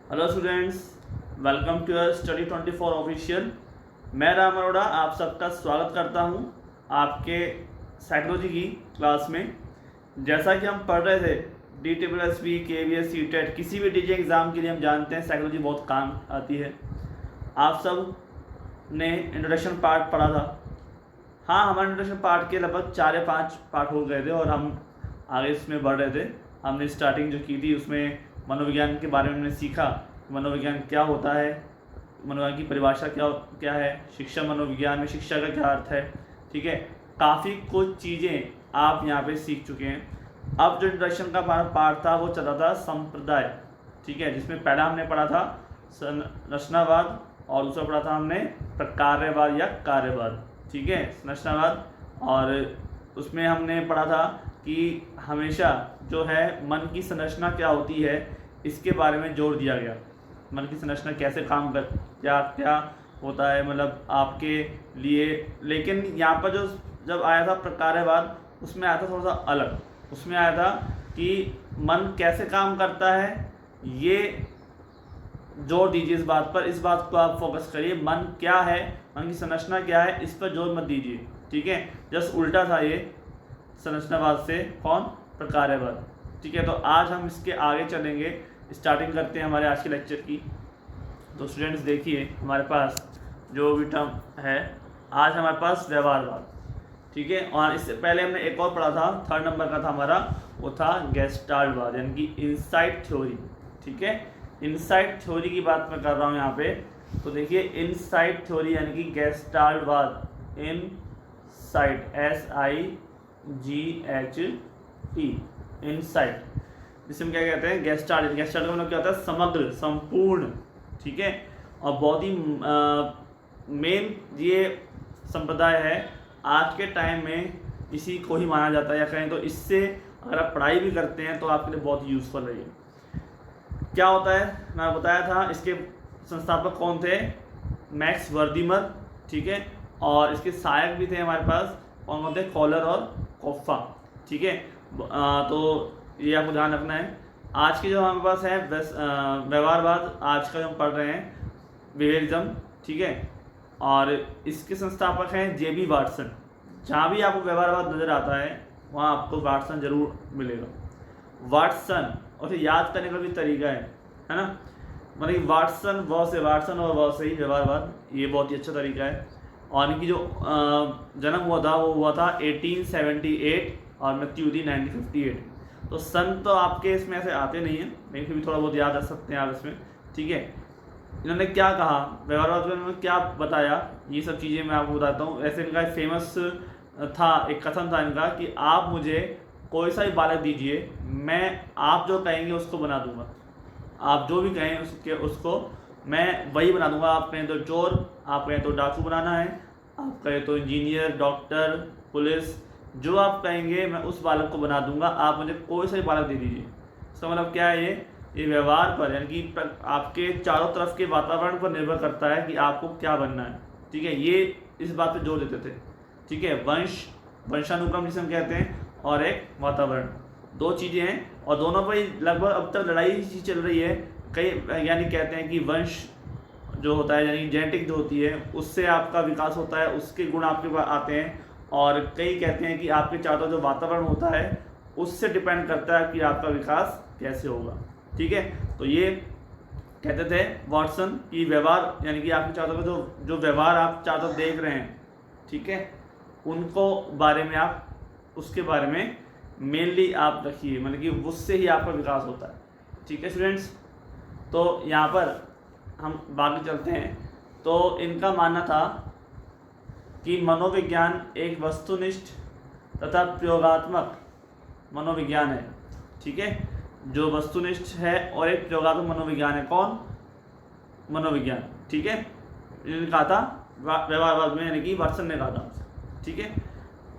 Hello students, welcome to your study 24 official. मैं राम अरोड़ा आप सबका स्वागत करता हूं आपके साइकोलॉजी की क्लास में। जैसा कि हम पढ़ रहे थे DSSB, KVS, CTET, किसी भी टीचिंग एग्ज़ाम के लिए हम जानते हैं साइकोलॉजी बहुत काम आती है। आप सब ने इंट्रोडक्शन पार्ट पढ़ा था। हाँ, हमारे इंट्रोडक्शन पार्ट के लगभग 4 या 5 पार्ट हो गए थे और हम आगे इसमें बढ़ रहे थे। हमने स्टार्टिंग जो की थी उसमें मनोविज्ञान के बारे में हमने सीखा, मनोविज्ञान क्या होता है, मनोविज्ञान की परिभाषा क्या है, शिक्षा मनोविज्ञान में शिक्षा का क्या अर्थ है। ठीक है, काफ़ी कुछ चीज़ें आप यहाँ पे सीख चुके हैं। अब जो इंट्रोडक्शन का पार्ट था वो चला था संप्रदाय। ठीक है, जिसमें पहला हमने पढ़ा था संरचनावाद और दूसरा पढ़ा था हमने प्रकार्यवाद या कार्यवाद। ठीक है, संरचनावाद, और उसमें हमने पढ़ा था कि हमेशा जो है मन की संरचना क्या होती है इसके बारे में जोर दिया गया। मन की संरचना कैसे काम कर क्या होता है मतलब आपके लिए। लेकिन यहाँ पर जो जब आया था प्रकार्यवाद उसमें आया था थोड़ा सा अलग। उसमें आया था कि मन कैसे काम करता है, ये जोर दीजिए इस बात पर, इस बात को आप फोकस करिए। मन क्या है, मन की संरचना क्या है, इस पर जोर मत दीजिए। ठीक है, जस्ट उल्टा था ये संरचनावाद से, कौन, प्रकार्यवाद। ठीक है, तो आज हम इसके आगे चलेंगे, स्टार्टिंग करते हैं हमारे आज के लेक्चर की। तो स्टूडेंट्स देखिए, हमारे पास जो भी टर्म है आज हमारे पास व्यवहारवाद। ठीक है, और इससे पहले हमने एक और पढ़ा था, 3rd नंबर का था हमारा, वो था गेस्टाल्टवाद यानी कि इनसाइट थ्योरी। ठीक है, इनसाइट थ्योरी की बात मैं कर रहा हूँ यहाँ पे। तो देखिए, इनसाइट थ्योरी यानी कि गेस्टाल्टवाद, इनसाइट SIGHT, इनसाइट, जिसे हम क्या कहते हैं, गेस्टाल्ट। गेस्टाल्ट का मतलब क्या होता है, समग्र, संपूर्ण। ठीक है, और बहुत ही मेन ये संप्रदाय है आज के टाइम में, इसी को ही माना जाता है, या कहें तो इससे अगर आप पढ़ाई भी करते हैं तो आपके लिए बहुत यूज़फुल है। ये क्या होता है, मैं बताया था, इसके संस्थापक कौन थे, मैक्स वर्दीमर। ठीक है, और इसके सहायक भी थे हमारे पास, कौन कौन थे, कॉलर और कोफ्फा। ठीक है, तो ये आपको ध्यान रखना है। आज के जो हमारे पास है व्यवहारवाद, आज का जो हम पढ़ रहे हैं बिहेवियरिज्म। ठीक है, और इसके संस्थापक हैं JB वाटसन। जहाँ भी आपको व्यवहारवाद नज़र आता है वहाँ आपको वाटसन जरूर मिलेगा। वाटसन, और फिर याद करने का भी तरीका है ना, मतलब वाटसन से वाटसन और से ही व्यवहारवाद, ये बहुत ही अच्छा तरीका है। और इनकी जो जन्म हुआ था वो हुआ था 1878 और मृत्यु हुई थी 1958। तो सन तो आपके इसमें ऐसे आते नहीं हैं, लेकिन फिर भी थोड़ा बहुत याद रख सकते हैं आप इसमें। ठीक है, इन्होंने क्या कहा व्यवहारवाद में, इन्होंने क्या बताया, ये सब चीज़ें मैं आपको बताता हूँ। ऐसे इनका एक फेमस था, एक कथन था इनका कि आप मुझे कोई सा भी बालक दीजिए, मैं आप जो कहेंगे उसको बना दूंगा। आप जो भी कहें उसको मैं वही बना दूंगा। आप कहें तो चोर, आप कहें तो डाकू बनाना है, आप कहें तो इंजीनियर, डॉक्टर, पुलिस, जो आप कहेंगे मैं उस बालक को बना दूंगा। आप मुझे कोई सा भी बालक दे दीजिए। इसका मतलब क्या है, ये व्यवहार पर यानी कि आपके चारों तरफ के वातावरण पर निर्भर करता है कि आपको क्या बनना है। ठीक है, ये इस बात पर जोर देते थे। ठीक है, वंशानुक्रम जिसे हम कहते हैं, और एक वातावरण, दो चीज़ें हैं, और दोनों पर लगभग अब तक लड़ाई ही चल रही है। कई वैज्ञानिक कहते हैं कि वंश जो होता है यानी जेनेटिक जो होती है उससे आपका विकास होता है, उसके गुण आपके पास आते हैं। और कई कहते हैं कि आपके चारों जो वातावरण होता है उससे डिपेंड करता है कि आपका विकास कैसे होगा। ठीक है, तो ये कहते थे वाटसन की व्यवहार यानी कि आपके चारों का जो व्यवहार आप चारों देख रहे हैं, ठीक है, उनको बारे में आप उसके बारे में मेनली आप रखिए, मतलब कि उससे ही आपका विकास होता है। ठीक है स्टूडेंट्स, तो यहाँ पर हम बाकी चलते हैं। तो इनका मानना था कि मनोविज्ञान एक वस्तुनिष्ठ तथा प्रयोगात्मक मनोविज्ञान है। ठीक है, जो वस्तुनिष्ठ है और एक प्रयोगात्मक मनोविज्ञान है। कौन, मनोविज्ञान। ठीक है, इन्होंने कहा था व्यवहारवाद में, यानी कि वाटसन ने कहा था। ठीक है,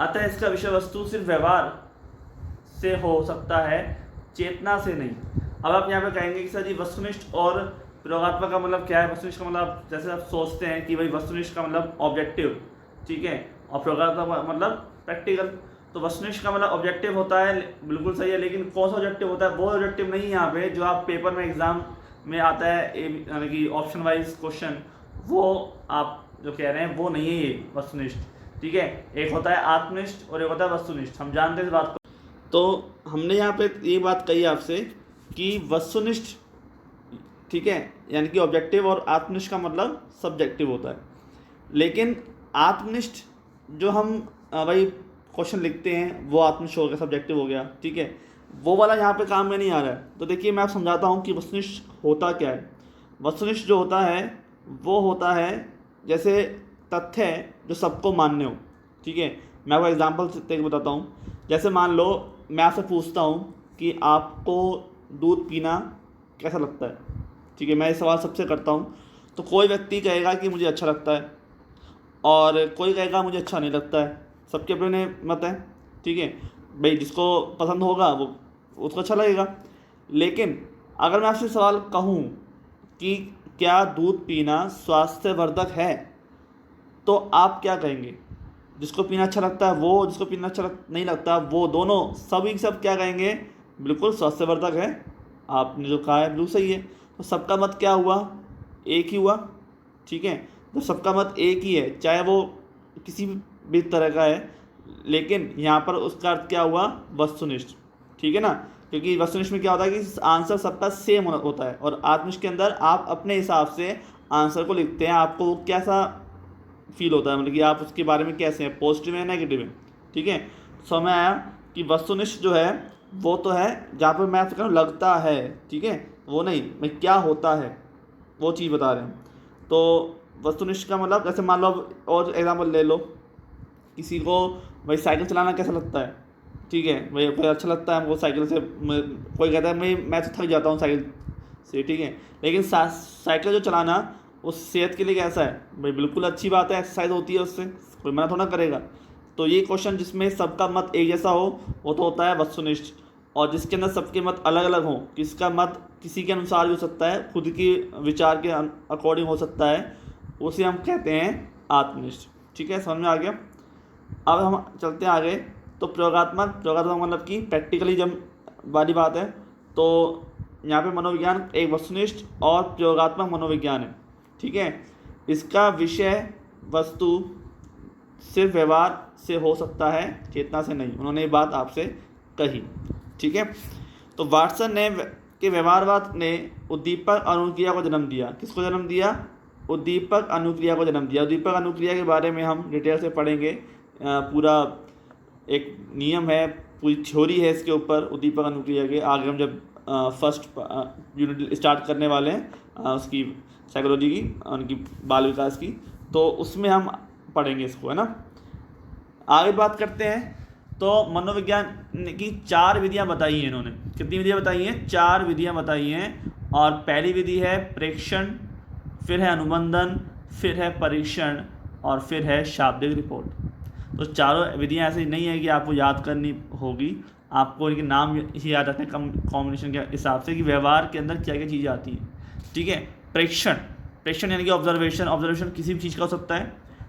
अतः इसका विषय वस्तु सिर्फ व्यवहार से हो सकता है, चेतना से नहीं। अब आप यहाँ पे कहेंगे कि सर जी वस्तुनिष्ठ और प्रयोगात्मक का मतलब क्या है। वस्तुनिष्ठ का मतलब जैसे आप सोचते हैं कि भाई वस्तुनिष्ठ का मतलब ऑब्जेक्टिव, ठीक है, और प्रयोगात्मक का मतलब प्रैक्टिकल। तो वस्तुनिष्ठ का मतलब ऑब्जेक्टिव होता है, बिल्कुल सही है, लेकिन कौन सा ऑब्जेक्टिव होता है, वो ऑब्जेक्टिव नहीं यहाँ पे जो आप पेपर में एग्जाम में आता है यानी कि ऑप्शन वाइज क्वेश्चन, वो आप जो कह रहे हैं वो नहीं है ये वस्तुनिष्ठ। ठीक है, एक होता है आत्मनिष्ठ और एक होता है वस्तुनिष्ठ, हम जानते हैं इस बात को। तो हमने यहाँ पे ये बात कही आपसे कि वस्तुनिष्ठ, ठीक है, यानी कि ऑब्जेक्टिव, और आत्मनिष्ठ का मतलब सब्जेक्टिव होता है। लेकिन आत्मनिष्ठ जो हम भाई क्वेश्चन लिखते हैं वो आत्मनिष्ठ हो गया, सब्जेक्टिव हो गया, ठीक है, वो वाला यहाँ पे काम में नहीं आ रहा है। तो देखिए मैं आप समझाता हूँ कि वस्तुनिष्ठ होता क्या है। वस्तुनिष्ठ जो होता है वो होता है जैसे तथ्य जो सबको मान्य हो। ठीक है, मैं आपको एग्जाम्पल से बताता हूँ। जैसे मान लो मैं आपसे पूछता हूँ कि आपको दूध पीना कैसा लगता है। ठीक है, मैं ये सवाल सबसे करता हूँ। तो कोई व्यक्ति कहेगा कि मुझे अच्छा लगता है और कोई कहेगा मुझे अच्छा नहीं लगता है, सबके अपने मत हैं। ठीक है भाई, जिसको पसंद होगा वो उसको अच्छा लगेगा। लेकिन अगर मैं आपसे सवाल कहूँ कि क्या दूध पीना स्वास्थ्यवर्धक है, तो आप क्या कहेंगे? जिसको पीना अच्छा लगता है वो, जिसको पीना अच्छा नहीं लगता वो, दोनों सभी सब क्या कहेंगे? बिल्कुल स्वास्थ्यवर्धक है। आपने जो कहा है बिल्कुल सही है। तो सबका मत क्या हुआ? एक ही हुआ। ठीक है, तो सबका मत एक ही है, चाहे वो किसी भी तरह का है, लेकिन यहाँ पर उसका अर्थ क्या हुआ? वस्तुनिष्ठ। ठीक है ना, क्योंकि वस्तुनिष्ठ में क्या होता है कि आंसर सबका सेम होता है, और आत्मनिष्ठ के अंदर आप अपने हिसाब से आंसर को लिखते हैं। आपको कैसा फील होता है, मतलब कि आप उसके बारे में कैसे हैं, पॉजिटिव है नेगेटिव है। ठीक है, समझ में आया कि वस्तुनिष्ठ जो है वो तो है जहाँ पर मैं आपसे कह रहा हूँ लगता है। ठीक है, वो नहीं मैं क्या होता है वो चीज़ बता रहे हैं। तो वस्तुनिष्ठ का मतलब जैसे मान लो, और एग्जाम्पल ले लो, किसी को भाई साइकिल चलाना कैसा लगता है। ठीक है भाई, कोई अच्छा लगता है हमको साइकिल से, कोई कहता है मैं तो थक जाता हूँ साइकिल से। ठीक है, लेकिन साइकिल जो चलाना वो सेहत के लिए कैसा है भाई? बिल्कुल अच्छी बात है, एक्सरसाइज होती है उससे, कोई मना थोड़ा करेगा। तो ये क्वेश्चन जिसमें सबका मत एक जैसा हो वो तो होता है वस्तुनिष्ठ, और जिसके अंदर सबके मत अलग अलग हों, किसका मत किसी के अनुसार भी हो सकता है, खुद की विचार के अकॉर्डिंग हो सकता है, उसे हम कहते हैं आत्मनिष्ठ। ठीक है, समझ में आ गया। अब हम चलते हैं आगे। तो प्रयोगात्मक मतलब कि प्रैक्टिकली जब वाली बात है, तो यहाँ पे मनोविज्ञान एक वस्तुनिष्ठ और प्रयोगात्मक मनोविज्ञान है। ठीक है, इसका विषय वस्तु सिर्फ व्यवहार से हो सकता है, चेतना से नहीं। उन्होंने ये बात आपसे कही। ठीक है, तो वाटसन ने के व्यवहारवाद ने उद्दीपक अनुक्रिया को जन्म दिया। किसको जन्म दिया? उद्दीपक अनुक्रिया को जन्म दिया। उद्दीपक अनुक्रिया के बारे में हम डिटेल से पढ़ेंगे। पूरा एक नियम है, पूरी थ्योरी है इसके ऊपर उद्दीपक अनुक्रिया के। आगे हम जब फर्स्ट यूनिट स्टार्ट करने वाले हैं उसकी साइकोलॉजी की, उनकी बाल विकास की, तो उसमें हम पढ़ेंगे इसको, है ना। आगे बात करते हैं। तो मनोविज्ञान की 4 विधियां बताई हैं इन्होंने। कितनी विधियां बताई हैं? 4 विधियां बताई हैं। और पहली विधि है प्रेक्षण, फिर है अनुबंधन, फिर है परीक्षण, और फिर है शाब्दिक रिपोर्ट। तो चारों विधियां ऐसी नहीं है कि आपको याद करनी होगी, आपको इनके नाम ही याद आते हैं कॉम्बिनेशन के हिसाब से कि व्यवहार के अंदर क्या क्या चीज़ें आती हैं। ठीक है, प्रेक्षण यानी कि ऑब्जर्वेशन किसी भी चीज़ का हो सकता है।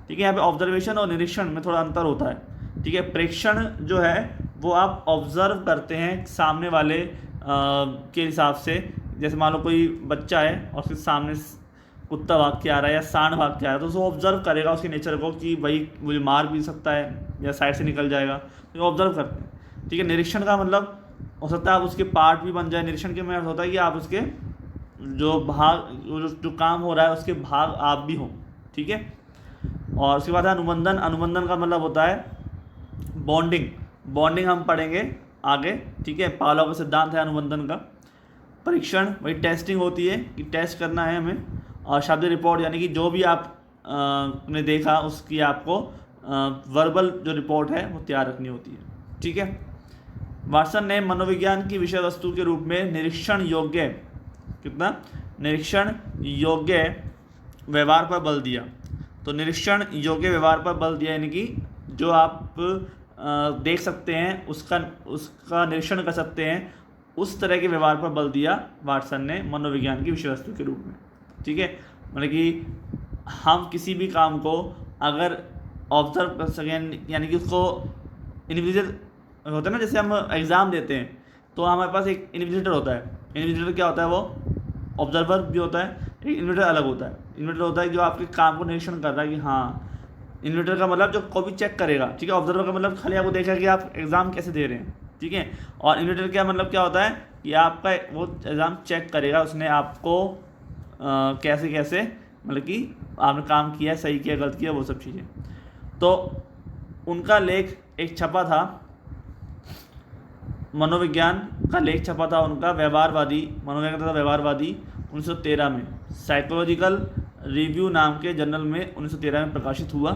ठीक है, यहाँ पे ऑब्जर्वेशन और निरीक्षण में थोड़ा अंतर होता है। ठीक है, प्रेक्षण जो है वो आप ऑब्जर्व करते हैं सामने वाले के हिसाब से। जैसे मान लो कोई बच्चा है और उसके सामने कुत्ता भाग के आ रहा है या सांड भाग के आ रहा है, तो उसको ऑब्जर्व करेगा उसके नेचर को कि भाई मुझे मार भी सकता है या साइड से निकल जाएगा, तो ऑब्जर्व करते हैं। ठीक है, निरीक्षण का मतलब हो सकता है आप उसके पार्ट भी बन जाए। निरीक्षण के मतलब होता है कि आप उसके जो भाग जो काम हो रहा है उसके भाग आप भी हों। ठीक है, और उसके बाद है अनुबंधन का मतलब होता है बॉन्डिंग हम पढ़ेंगे आगे। ठीक है, पावलोव का सिद्धांत है अनुबंधन का। परीक्षण वही टेस्टिंग होती है कि टेस्ट करना है हमें। और शाब्दिक रिपोर्ट यानी कि जो भी आप ने देखा उसकी आपको वर्बल जो रिपोर्ट है वो तैयार रखनी होती है। ठीक है, वाटसन ने मनोविज्ञान की विषय वस्तु के रूप में निरीक्षण योग्य व्यवहार पर बल दिया। तो निरीक्षण योग्य व्यवहार पर बल दिया यानी कि जो आप देख सकते हैं उसका निरीक्षण कर सकते हैं, उस तरह के व्यवहार पर बल दिया वाटसन ने मनोविज्ञान की विषय वस्तु के रूप में। ठीक है, मतलब कि हम किसी भी काम को अगर ऑब्जर्व कर सकें, यानी कि उसको इन्विजिलेटर होता है ना, जैसे हम एग्ज़ाम देते हैं तो हमारे पास एक इन्विजिलेटर होता है। इन्विजिलेटर क्या होता है? वो ऑब्जर्वर भी होता है, एक इन्वेटर अलग होता है। इन्वेटर होता है जो आपके काम को निरीक्षण कर रहा है कि हाँ, इन्वेटर का मतलब जो को भी चेक करेगा, ठीक है। ऑब्जर्वर का मतलब खाली आपको देखेगा कि आप एग्ज़ाम कैसे दे रहे हैं, ठीक है। और इन्वेटर का मतलब क्या होता है कि आपका वो एग्ज़ाम चेक करेगा, उसने आपको कैसे कैसे मतलब कि आपने काम किया, सही किया, गलत किया, वो सब चीज़ें। तो उनका लेख एक छपा था, मनोविज्ञान का लेख छपा था उनका, व्यवहारवादी, मनोविज्ञान तथा व्यवहारवादी 1913 में, साइकोलॉजिकल रिव्यू नाम के जर्नल में 1913 में प्रकाशित हुआ,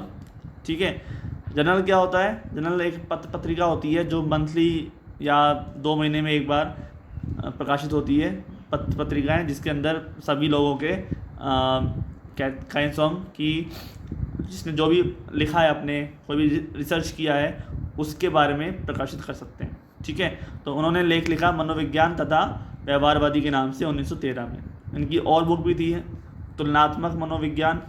ठीक है। जर्नल क्या होता है? जर्नल एक पत्रिका होती है जो मंथली या 2 महीने में एक बार प्रकाशित होती है, पत्रिकाएं, जिसके अंदर सभी लोगों के काइंड की जिसने जो भी लिखा है, अपने कोई भी रिसर्च किया है, उसके बारे में प्रकाशित कर सकते हैं, ठीक है। तो उन्होंने लेख लिखा मनोविज्ञान तथा व्यवहारवादी के नाम से 1913 में। इनकी और बुक भी थी, तुलनात्मक मनोविज्ञान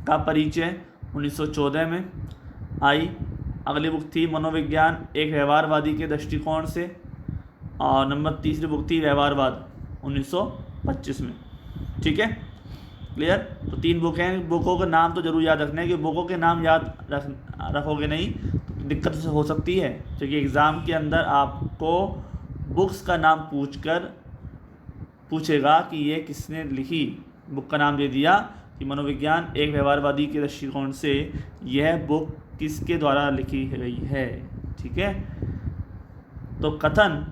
का परिचय 1914 में आई। अगली बुक थी मनोविज्ञान एक व्यवहारवादी के दृष्टिकोण से, और नंबर तीसरी बुक थी व्यवहारवाद 1925 में, ठीक है। क्लियर? तो 3 बुक हैं। बुकों का नाम तो जरूर याद रखना है, कि बुकों के नाम याद रखोगे नहीं तो दिक्कत हो सकती है, क्योंकि एग्ज़ाम के अंदर आपको बुक्स का नाम पूछेगा कि ये किसने लिखी। बुक का नाम दे दिया कि मनोविज्ञान एक व्यवहारवादी के दृष्टिकोण से, यह बुक किसके द्वारा लिखी गई है, ठीक है। तो कथन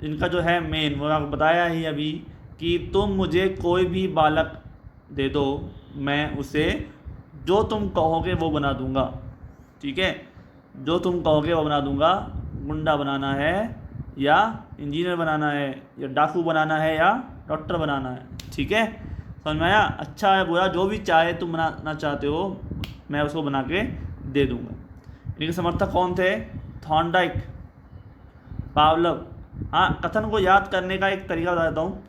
इनका जो है मेन, वो आपको बताया ही अभी, कि तुम मुझे कोई भी बालक दे दो, मैं उसे जो तुम कहोगे वो बना दूंगा, ठीक है। जो तुम कहोगे वो बना दूंगा। गुंडा बनाना है या इंजीनियर बनाना है या डाकू बनाना है या डॉक्टर बनाना है, ठीक है। समझ में आया? अच्छा है बुरा जो भी चाहे तुम बनाना चाहते हो, मैं उसको बना के दे दूंगा। इनके समर्थक कौन थे? थॉर्नडाइक, पावलव। हाँ, कथन को याद करने का एक तरीका बताता हूँ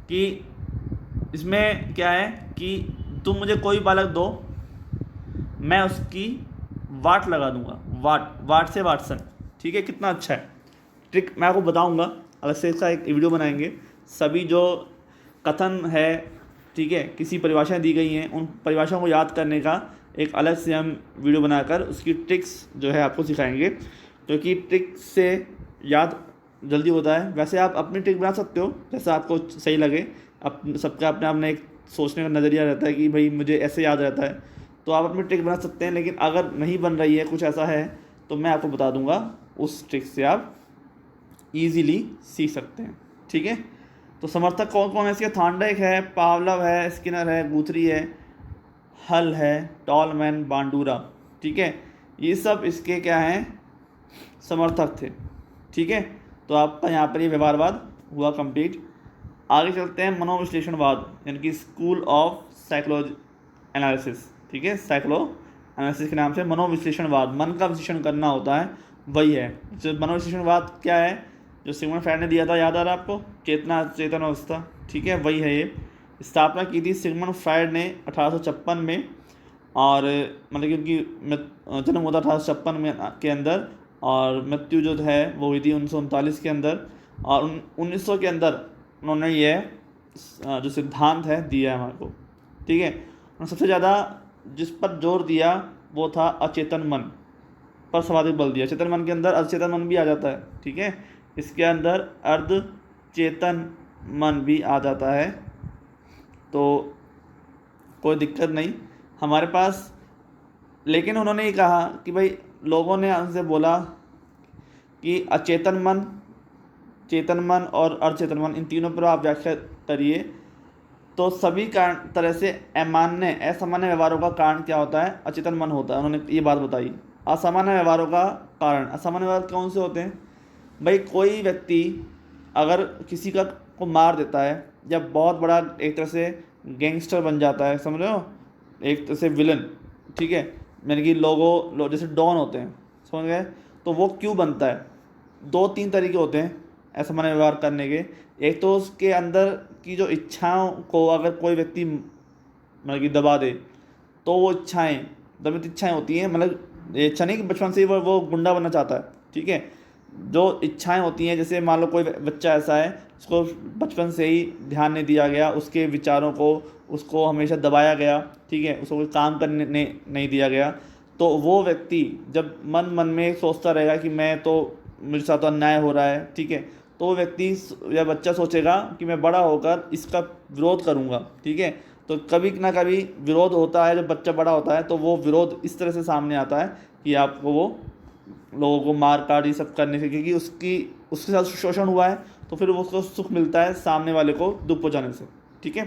कि इसमें क्या है कि तुम मुझे कोई बालक दो, मैं उसकी वाट लगा दूंगा। वाट से वाटसन, ठीक है। कितना अच्छा है ट्रिक, मैं आपको बताऊंगा, अलग से इसका एक वीडियो बनाएंगे। सभी जो कथन है, ठीक है, किसी परिभाषाएं दी गई हैं, उन परिभाषाओं को याद करने का एक अलग से हम वीडियो बनाकर उसकी ट्रिक्स जो है आपको सिखाएंगे, क्योंकि ट्रिक से याद जल्दी होता है। वैसे आप अपनी ट्रिक बना सकते हो जैसा आपको सही लगे, सबका अपने अपने एक सोचने का नज़रिया रहता है कि भाई मुझे ऐसे याद रहता है, तो आप अपनी ट्रिक बना सकते हैं। लेकिन अगर नहीं बन रही है, कुछ ऐसा है, तो मैं आपको बता दूंगा, उस ट्रिक से आप इजीली सीख सकते हैं, ठीक है। तो समर्थक कौन कौन है इसके? थॉर्नडाइक है, पावलव है, स्किनर है, गुथरी है, हल है, टॉलमैन, बांडूरा, ठीक है। ये सब इसके क्या हैं? समर्थक थे, ठीक है। तो आपका यहाँ पर ये व्यवहारवाद हुआ कंप्लीट। आगे चलते हैं मनोविश्लेषणवाद, यानी कि स्कूल ऑफ साइकोलॉजी एनालिसिस, ठीक है। साइकोलो एनालिसिस के नाम से मनोविश्लेषणवाद, मन का विश्लेषण करना होता है, वही है। जो मनोविश्लेषणवाद क्या है, जो सिगमंड फ्रायड ने दिया था, याद आ रहा है आपको? चेतन अवस्था, ठीक है, वही है ये। स्थापना की थी सिगमंड फ्रायड ने 1856 में, और मतलब कि उनकी जन्म हुआ था 1856 में के अंदर, और मृत्यु जो है वो हुई थी 1939 के अंदर, और 1900 के अंदर उन्होंने ये जो सिद्धांत है दिया है हमारे को, ठीक है। उन्होंने सबसे ज़्यादा जिस पर जोर दिया वो था अचेतन मन पर सर्वाधिक बल दिया। चेतन मन के अंदर अचेतन मन भी आ जाता है, ठीक है। इसके अंदर अर्ध चेतन मन भी आ जाता है, तो कोई दिक्कत नहीं हमारे पास। लेकिन उन्होंने ये कहा कि भाई, लोगों ने उनसे बोला कि अचेतन मन, चेतन मन और अर्धचेतन मन, इन तीनों पर आप व्याख्या करिए। तो सभी कारण तरह से असामान्य व्यवहारों का कारण क्या होता है? अचेतन मन होता है। उन्होंने ये बात बताई। असामान्य व्यवहारों का कारण, असामान्य व्यवहार कौन से होते हैं भाई? कोई व्यक्ति अगर किसी को मार देता है, या बहुत बड़ा एक तरह से गैंगस्टर बन जाता है, समझ रहे हो, एक तरह से विलन, ठीक है, यानी कि लोग जैसे डॉन होते हैं, समझ गए? तो वो क्यों बनता है? 2-3 तरीके होते हैं असामान्य व्यवहार करने के। एक तो उसके अंदर की जो इच्छाओं को अगर कोई व्यक्ति मतलब कि दबा दे, तो वो इच्छाएं, दमित इच्छाएं होती हैं, मतलब ये इच्छा नहीं कि बचपन से ही वो गुंडा बनना चाहता है, ठीक है, जो इच्छाएं होती हैं, जैसे मान लो कोई बच्चा ऐसा है उसको बचपन से ही ध्यान नहीं दिया गया, उसके विचारों को उसको हमेशा दबाया गया, ठीक है, उसको कोई काम करने नहीं दिया गया, तो वो व्यक्ति जब मन मन में सोचता रहेगा कि मैं तो मेरे साथ तो अन्याय हो रहा है, ठीक है, तो वो व्यक्ति या बच्चा सोचेगा कि मैं बड़ा होकर इसका विरोध करूँगा, ठीक है। तो कभी ना कभी विरोध होता है, जब बच्चा बड़ा होता है तो वो विरोध इस तरह से सामने आता है कि आपको वो लोगों को मार काट ये सब करने से, क्योंकि उसके साथ शोषण हुआ है, तो फिर वो उसको सुख मिलता है सामने वाले को दुख पहुँचाने से, ठीक है।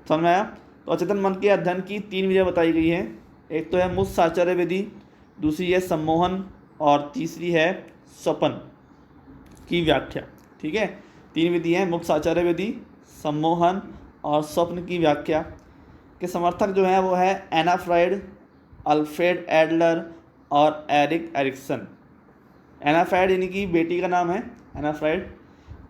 समझ में आया? तो अचेतन मन के अध्ययन की 3 विधियाँ बताई गई हैं। एक तो है मुझ साचार्य विधि, दूसरी है सम्मोहन, और तीसरी है स्वपन की व्याख्या, ठीक है। 3 विधि हैं, मुक्त साचार्य विधि, सम्मोहन और स्वप्न की व्याख्या के समर्थक जो हैं वो है एना फ्राइड, अल्फ्रेड एडलर और एरिक एरिक्सन। एना फ्राइड यानी कि बेटी का नाम है एना फ्राइड,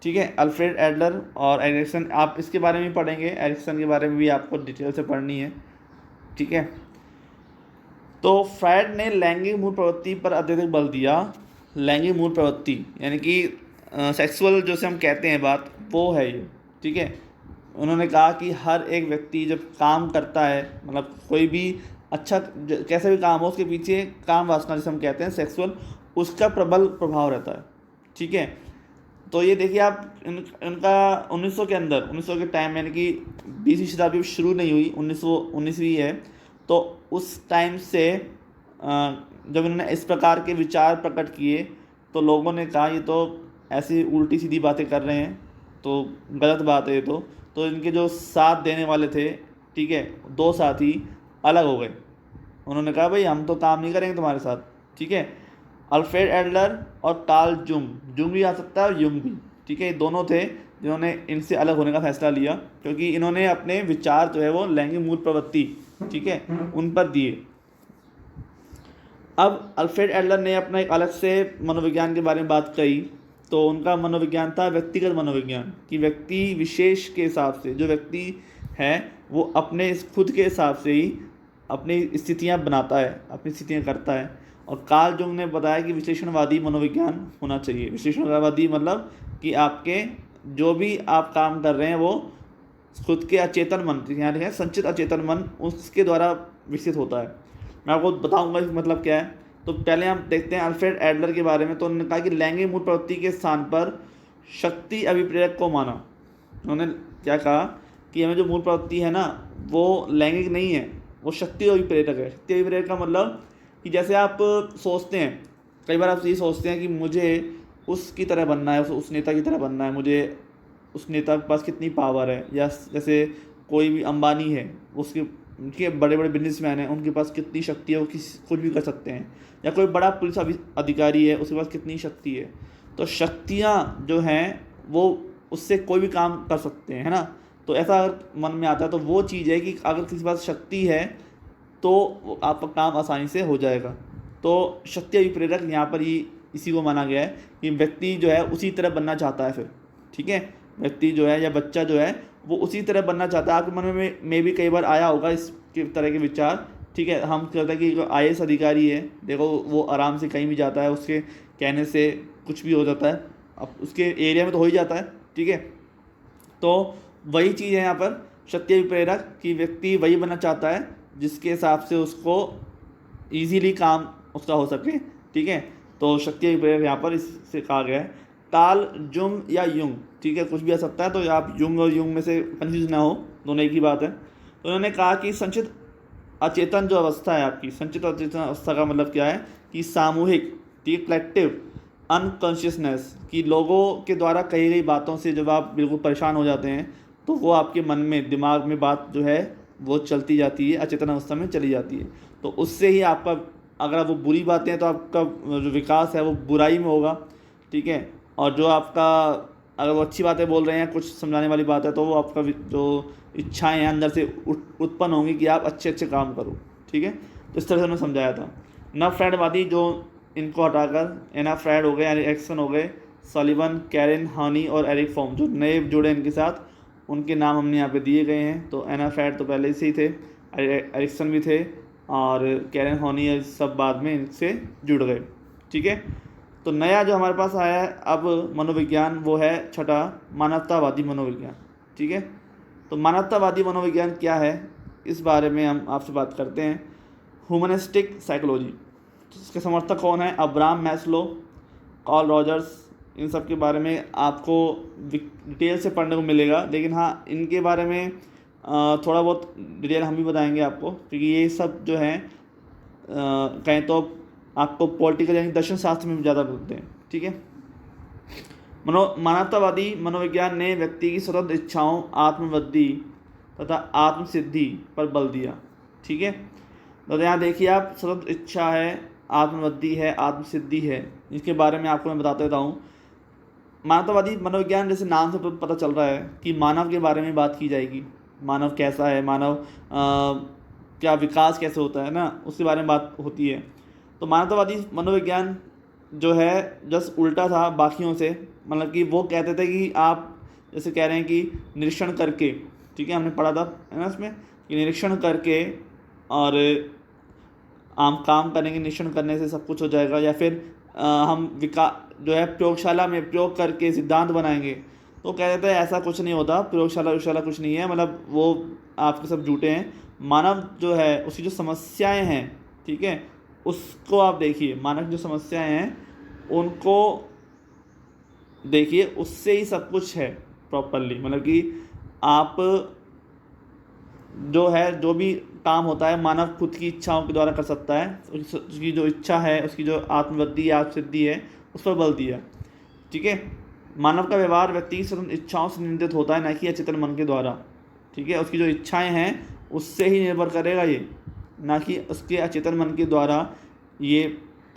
ठीक है। अल्फ्रेड एडलर और एरिक्सन, आप इसके बारे में पढ़ेंगे, एरिक्सन के बारे में भी आपको डिटेल से पढ़नी है, ठीक है। तो फ्राइड ने लैंगिक मूल प्रवृत्ति पर अत्यधिक बल दिया। लैंगिक मूल प्रवृत्ति यानी कि सेक्सुअल जो से हम कहते हैं बात, वो है ये, ठीक है। उन्होंने कहा कि हर एक व्यक्ति जब काम करता है, मतलब कोई भी अच्छा कैसा भी काम हो, उसके पीछे काम वासना जिसे हम कहते हैं सेक्सुअल, उसका प्रबल प्रभाव रहता है, ठीक है। तो ये देखिए आप इनका 1900 के अंदर, 1900 के टाइम यानी कि 20वीं शताब्दी शुरू नहीं हुई, 1919वीं है, तो उस टाइम से जब इन्होंने इस प्रकार के विचार प्रकट किए तो लोगों ने कहा ये तो ऐसी उल्टी सीधी बातें कर रहे हैं, तो गलत बात है ये तो इनके जो साथ देने वाले थे, ठीक है, 2 साथी अलग हो गए। उन्होंने कहा भाई हम तो काम नहीं करेंगे तुम्हारे साथ, ठीक है। अल्फ्रेड एडलर और कार्ल जुंग भी आ सकता है और युंग भी, ठीक है, ये दोनों थे जिन्होंने इनसे अलग होने का फैसला लिया, क्योंकि इन्होंने अपने विचार जो है वो लैंगिक मूल प्रवृत्ति, ठीक है, उन पर दिए। अब अल्फ्रेड एडलर ने अपना एक अलग से मनोविज्ञान के बारे में बात कही, तो उनका मनोविज्ञान था व्यक्तिगत मनोविज्ञान, कि व्यक्ति विशेष के हिसाब से जो व्यक्ति है वो अपने खुद के हिसाब से ही अपनी स्थितियां बनाता है, अपनी स्थितियां करता है। और कार्ल जुंग ने बताया कि विश्लेषणवादी मनोविज्ञान होना चाहिए। विश्लेषणवादी मतलब कि आपके जो भी आप काम कर रहे हैं वो खुद के अचेतन मन, यहाँ लिखा है संचित अचेतन मन, उसके द्वारा विकसित होता है। मैं आपको बताऊंगा इसका मतलब क्या है। तो पहले हम देखते हैं अल्फ्रेड एडलर के बारे में। तो उन्होंने कहा कि लैंगिक मूल प्रवृत्ति के स्थान पर शक्ति अभिप्रेरक को माना। उन्होंने क्या कहा कि हमें जो मूल प्रवृत्ति है ना वो लैंगिक नहीं है, वो शक्ति अभिप्रेरक है। शक्ति अभिप्रेरक का मतलब कि जैसे आप सोचते हैं, कई बार आप ये सोचते हैं कि मुझे उसकी तरह बनना है, उस नेता की तरह बनना है, मुझे उस नेता के पास कितनी पावर है, या जैसे कोई भी अंबानी है, उसके उनके बड़े बड़े बिजनेसमैन हैं, उनके पास कितनी शक्ति है, वो कुछ भी कर सकते हैं। या कोई बड़ा पुलिस अधिकारी है, उसके पास कितनी शक्ति है। तो शक्तियाँ जो हैं वो उससे कोई भी काम कर सकते हैं, है ना। तो ऐसा अगर मन में आता है तो वो चीज़ है कि अगर किसी के पास शक्ति है तो आपका काम आसानी से हो जाएगा। तो शक्ति अभिप्रेरक यहाँ पर ही इसी को माना गया है कि व्यक्ति जो है उसी तरह बनना चाहता है फिर, ठीक है। व्यक्ति जो है या बच्चा जो है वो उसी तरह बनना चाहता है। आपके मन में भी कई बार आया होगा इस तरह के विचार, ठीक है। हम कहते हैं कि IAS अधिकारी है, देखो वो आराम से कहीं भी जाता है, उसके कहने से कुछ भी हो जाता है, अब उसके एरिया में तो हो ही जाता है, ठीक है। तो वही चीज़ है यहाँ पर शक्ति अभिप्रेरक, कि व्यक्ति वही बनना चाहता है जिसके हिसाब से उसको ईजीली काम उसका हो सके, ठीक है। तो शक्ति अभिप्रेरक यहाँ पर इससे कहा गया है। कार्ल जुंग या युंग, ठीक है, कुछ भी आ सकता है, तो आप युंग और युंग में से कंफ्यूज ना हो, दोनों एक ही बात है। तो उन्होंने कहा कि संचित अचेतन जो अवस्था है आपकी, संचित अचेतन अवस्था का मतलब क्या है कि सामूहिक, ठीक है, कलेक्टिव अनकॉन्शियसनेस, कि लोगों के द्वारा कही गई बातों से जब आप बिल्कुल परेशान हो जाते हैं तो वो आपके मन में, दिमाग में बात जो है वो चलती जाती है, अचेतन अवस्था में चली जाती है। तो उससे ही आपका, अगर वो बुरी बातें हैं तो आपका जो विकास है वो बुराई में होगा, ठीक है। और जो आपका, अगर वो अच्छी बातें बोल रहे हैं, कुछ समझाने वाली बात है, तो वो आपका जो इच्छाएं हैं अंदर से उत्पन्न होंगी कि आप अच्छे अच्छे काम करो, ठीक है। तो इस तरह से उन्होंने समझाया था। न फ्राइडवादी, जो इनको हटाकर एना फ्राइड हो गए, यानी एरिक्सन हो गए, सॉलिवन, कैरन हानी और एरिक फॉर्म जो नए जुड़े इनके साथ, उनके नाम हमने यहाँ पे दिए गए हैं। तो एना फ्राइड तो पहले से ही थे, एरिक्सन भी थे, और कैरन हानी सब बाद में इनसे जुड़ गए, ठीक है। तो नया जो हमारे पास आया है अब मनोविज्ञान, वो है छठा मानवतावादी मनोविज्ञान। ठीक है, तो मानवतावादी मनोविज्ञान क्या है, इस बारे में हम आपसे बात करते हैं। ह्यूमनिस्टिक साइकोलॉजी, इसके समर्थक कौन है? अब्राहम मैस्लो, कार्ल रॉजर्स, इन सब के बारे में आपको डिटेल से पढ़ने को मिलेगा। लेकिन हाँ, इनके बारे में थोड़ा बहुत डिटेल हम भी बताएंगे आपको, क्योंकि ये सब जो हैं कहें तो आपको पॉलिटिकल यानी दर्शन शास्त्र में ज़्यादा मिलते हैं। ठीक है, मानवतावादी मनोविज्ञान ने व्यक्ति की स्वतंत्र इच्छाओं, आत्मवृद्धि तथा आत्मसिद्धि पर बल दिया। ठीक है, तो यहाँ देखिए आप, स्वतंत्र इच्छा है, आत्मवृद्धि है, आत्मसिद्धि है, इसके बारे में आपको मैं बताते रहता हूँ। मानवतावादी मनोविज्ञान, जैसे नाम से पता चल रहा है कि मानव के बारे में बात की जाएगी। मानव कैसा है, मानव क्या विकास कैसे होता है ना, उसके बारे में बात होती है। तो मानवतावादी मनोविज्ञान जो है जस्ट उल्टा था बाकियों से, मतलब कि वो कहते थे कि आप जैसे कह रहे हैं कि निरीक्षण करके, ठीक है, हमने पढ़ा था है ना इसमें, कि निरीक्षण करके और हम काम करेंगे, निरीक्षण करने से सब कुछ हो जाएगा, या फिर हम जो है प्रयोगशाला में प्रयोग करके सिद्धांत बनाएंगे। तो कहते थे ऐसा कुछ नहीं होता, प्रयोगशाला कुछ नहीं है, मतलब वो आपके सब झूठे हैं। मानव जो है उसकी जो समस्याएं हैं, ठीक है, उसको आप देखिए, मानव की जो समस्याएं हैं उनको देखिए, उससे ही सब कुछ है प्रॉपरली। मतलब कि आप जो है जो भी काम होता है मानव खुद की इच्छाओं के द्वारा कर सकता है। उसकी जो इच्छा है, उसकी जो आत्मवृद्धि या आत्मसिद्धि है, उस पर बल दिया। ठीक है, मानव का व्यवहार व्यक्ति की स्वतंत्र इच्छाओं से नियंत्रित होता है, न कि अचेतन मन के द्वारा। ठीक है, उसकी जो इच्छाएं हैं उससे ही निर्भर करेगा ये, ना कि उसके अचेतन मन के द्वारा ये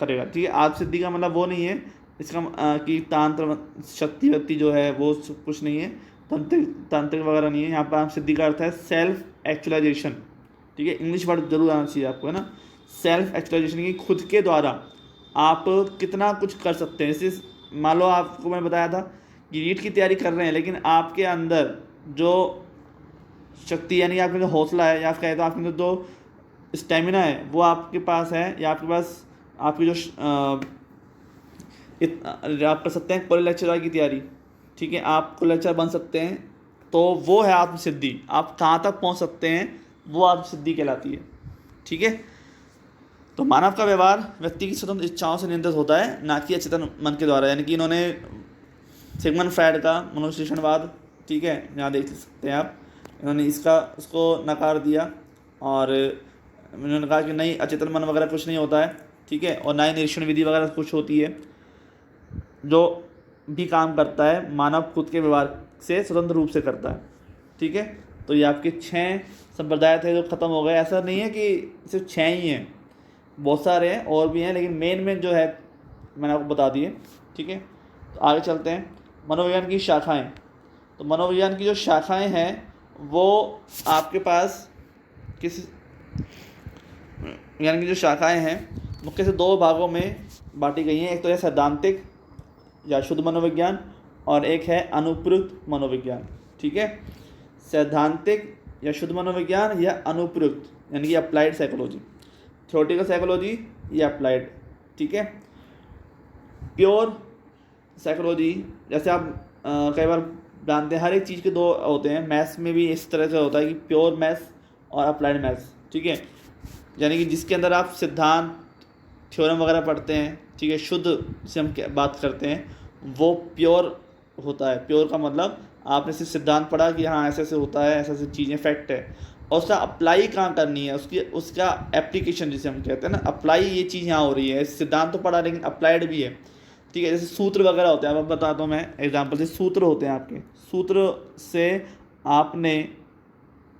करेगा। ठीक है, आत्मसिद्धि का मतलब वो नहीं है इसका कि तांत्र शक्ति व्यक्ति जो है वो कुछ नहीं है, तांत्रिक वगैरह नहीं है। यहाँ पर आत्मसिद्धि का अर्थ है सेल्फ एक्चुअलाइजेशन। ठीक है, इंग्लिश वर्ड जरूर आना चाहिए आपको, है ना। सेल्फ एक्चुअलाइजेशन की खुद के द्वारा आप कितना कुछ कर सकते हैं। जैसे मान लो आपको मैं बताया था कि नीट की तैयारी कर रहे हैं, लेकिन आपके अंदर जो शक्ति यानी आपके जो हौसला है, या कहे तो आपके अंदर जो स्टेमिना है वो आपके पास है, या आपके पास आपकी जो आप कर सकते हैं कॉलेज लेक्चरर की तैयारी। ठीक है, आप कॉलेज लेक्चरर बन सकते हैं, तो वो है आत्मसिद्धि। आप कहाँ तक पहुँच सकते हैं वो आत्मसिद्धि कहलाती है। ठीक है, तो मानव का व्यवहार व्यक्ति की स्वतंत्र इच्छाओं से नियंत्रित होता है, ना कि अचेतन मन के द्वारा। यानी कि इन्होंने सिगमंड फ्रायड का मनोविश्लेषणवाद, ठीक है, यहाँ देख सकते हैं आप, इन्होंने उसको नकार दिया और इन्होंने कहा कि नहीं, अचेतन मन वगैरह कुछ नहीं होता है। ठीक है, और ना ही निरीक्षण विधि वगैरह कुछ होती है। जो भी काम करता है मानव खुद के व्यवहार से स्वतंत्र रूप से करता है। ठीक है, तो ये आपके 6 संप्रदाय थे जो ख़त्म हो गए। ऐसा नहीं है कि सिर्फ 6 ही हैं, बहुत सारे हैं और भी हैं, लेकिन मेन जो है मैंने आपको बता दिए। ठीक है, तो आगे चलते हैं। मनोविज्ञान की शाखाएं। तो मनोविज्ञान की जो शाखाएं हैं वो आपके पास यानी कि जो शाखाएं हैं मुख्य से 2 भागों में बांटी गई हैं। एक तो है सैद्धांतिक या शुद्ध मनोविज्ञान, और एक है अनुप्रयुक्त मनोविज्ञान। ठीक है, सैद्धांतिक या शुद्ध मनोविज्ञान या अनुप्रयुक्त यानी कि अप्लाइड साइकोलॉजी, थ्योरेटिकल साइकोलॉजी या अप्लाइड। ठीक है, प्योर साइकोलॉजी, जैसे आप कई बार जानते हैं हर एक चीज़ के 2 होते हैं। मैथ्स में भी इस तरह से होता है कि प्योर मैथ्स और अप्लाइड मैथ्स। ठीक है, यानी कि जिसके अंदर आप सिद्धांत थ्योरम वगैरह पढ़ते हैं। ठीक है, शुद्ध से हम बात करते हैं वो प्योर होता है। प्योर का मतलब आपने सिर्फ सिद्धांत पढ़ा कि हाँ ऐसे ऐसे होता है, ऐसे ऐसे चीज़ें फैक्ट है, और उसका अप्लाई कहाँ करनी है, उसका एप्लीकेशन जिसे हम कहते हैं ना, अप्लाई ये चीज़ यहाँ हो रही है। सिद्धांत तो पढ़ा लेकिन अप्लाइड भी है। ठीक है, जैसे सूत्र वगैरह होते हैं, अब बताता हूँ मैं एग्जाम्पल से। सूत्र होते हैं आपके, सूत्र से आपने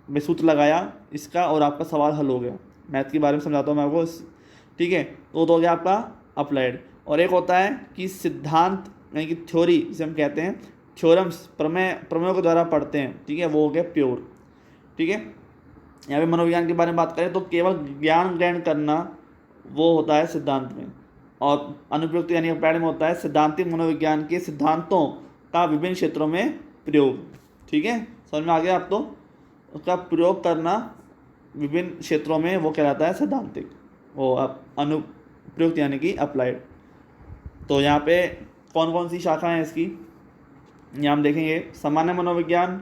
सूत्र लगाया इसका और आपका सवाल हल हो गया। मैथ के बारे में समझाता हूँ मैं आपको। ठीक है, तो हो गया आपका अप्लाइड। और एक होता है कि सिद्धांत यानी कि थ्योरी जिसे हम कहते हैं, थ्योरम्स प्रमेयों के द्वारा पढ़ते हैं। ठीक है, वो हो गया प्योर। ठीक है, यहाँ पे मनोविज्ञान के बारे में बात करें तो केवल ज्ञान ग्रहण करना वो होता है सिद्धांत में, और अनुप्रयुक्त यानी अप्लाइड में होता है सिद्धांतिक मनोविज्ञान के सिद्धांतों का विभिन्न क्षेत्रों में प्रयोग। ठीक है, समझ में आ गया आप? तो उसका प्रयोग करना विभिन्न क्षेत्रों में वो कहलाता है सैद्धांतिक, वो अनुप्रयुक्त यानी कि अप्लाइड। तो यहाँ पे कौन कौन सी शाखा हैं इसकी, यहाँ हम देखेंगे सामान्य मनोविज्ञान,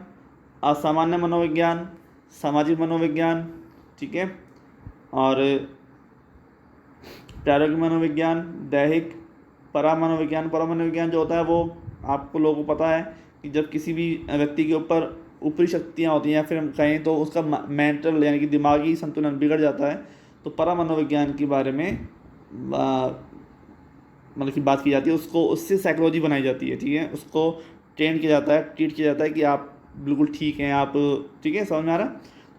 असामान्य मनोविज्ञान, सामाजिक मनोविज्ञान, ठीक है, और प्रायोगिक मनोविज्ञान, दैहिक, परामनोविज्ञान जो होता है वो आपको लोगों को पता है कि जब किसी भी व्यक्ति के ऊपर ऊपरी शक्तियाँ होती हैं या फिर हम कहें तो उसका मेंटल यानी कि दिमागी संतुलन बिगड़ जाता है, तो परामनोविज्ञान के बारे में मतलब की बात की जाती है, उसको उससे साइकोलॉजी बनाई जाती है, ठीक है, उसको ट्रेन किया जाता है, ट्रीट किया जाता है कि आप बिल्कुल ठीक हैं, आप ठीक है, समझ में आ रहा है।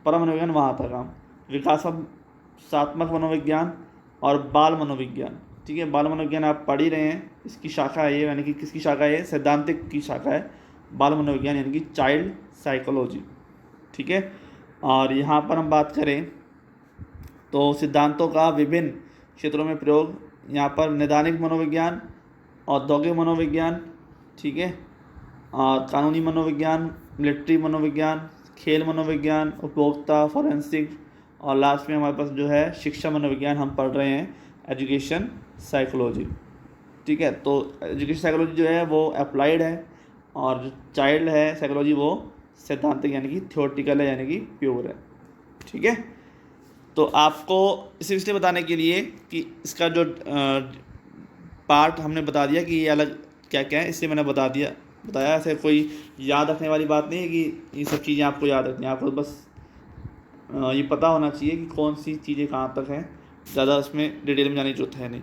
परामनोविज्ञान वहाँ था काम। विकासात्मक मनोविज्ञान और बाल मनोविज्ञान, ठीक है, बाल मनोविज्ञान आप पढ़ ही रहे हैं, इसकी शाखा है ये, यानी कि किसकी शाखा है, सैद्धांतिक की शाखा है बाल मनोविज्ञान यानी कि चाइल्ड साइकोलॉजी, ठीक है। और यहाँ पर हम बात करें तो सिद्धांतों का विभिन्न क्षेत्रों में प्रयोग, यहाँ पर नैदानिक मनोविज्ञान, औद्योगिक मनोविज्ञान, ठीक है, और कानूनी मनोविज्ञान, मिलिट्री मनोविज्ञान, खेल मनोविज्ञान, उपभोक्ता, फॉरेंसिक, और लास्ट में हमारे पास जो है शिक्षा मनोविज्ञान हम पढ़ रहे हैं, एजुकेशन साइकोलॉजी, ठीक है। तो एजुकेशन साइकोलॉजी जो है वो अप्लाइड है और जो चाइल्ड है साइकोलॉजी वो सैद्धांतिक यानी कि थ्योरेटिकल है, यानी कि प्योर है, ठीक है। तो आपको इसे इसलिए बताने के लिए कि इसका जो पार्ट हमने बता दिया कि ये अलग क्या क्या है, इसलिए मैंने बताया। ऐसे कोई याद रखने वाली बात नहीं है कि ये सब चीज़ें आपको याद रखनी है, आपको बस ये पता होना चाहिए कि कौन सी चीज़ें कहाँ तक हैं, ज़्यादा उसमें डिटेल में जाने की जरूरत है नहीं,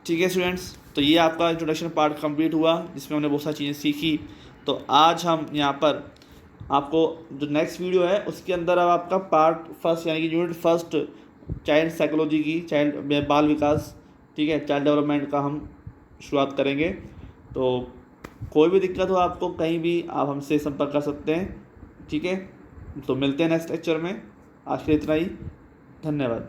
ठीक है स्टूडेंट्स। तो ये आपका इंट्रोडक्शन पार्ट कंप्लीट हुआ जिसमें हमने बहुत सारी चीज़ें सीखी। तो आज हम यहाँ पर आपको जो नेक्स्ट वीडियो है उसके अंदर अब आपका पार्ट फर्स्ट यानी कि यूनिट फर्स्ट चाइल्ड साइकोलॉजी की, चाइल्ड बाल विकास, ठीक है, चाइल्ड डेवलपमेंट का हम शुरुआत करेंगे। तो कोई भी दिक्कत हो आपको कहीं भी आप हमसे संपर्क कर सकते हैं, ठीक है। तो मिलते हैं नेक्स्ट लेक्चर में, आज के लिए इतना ही, धन्यवाद।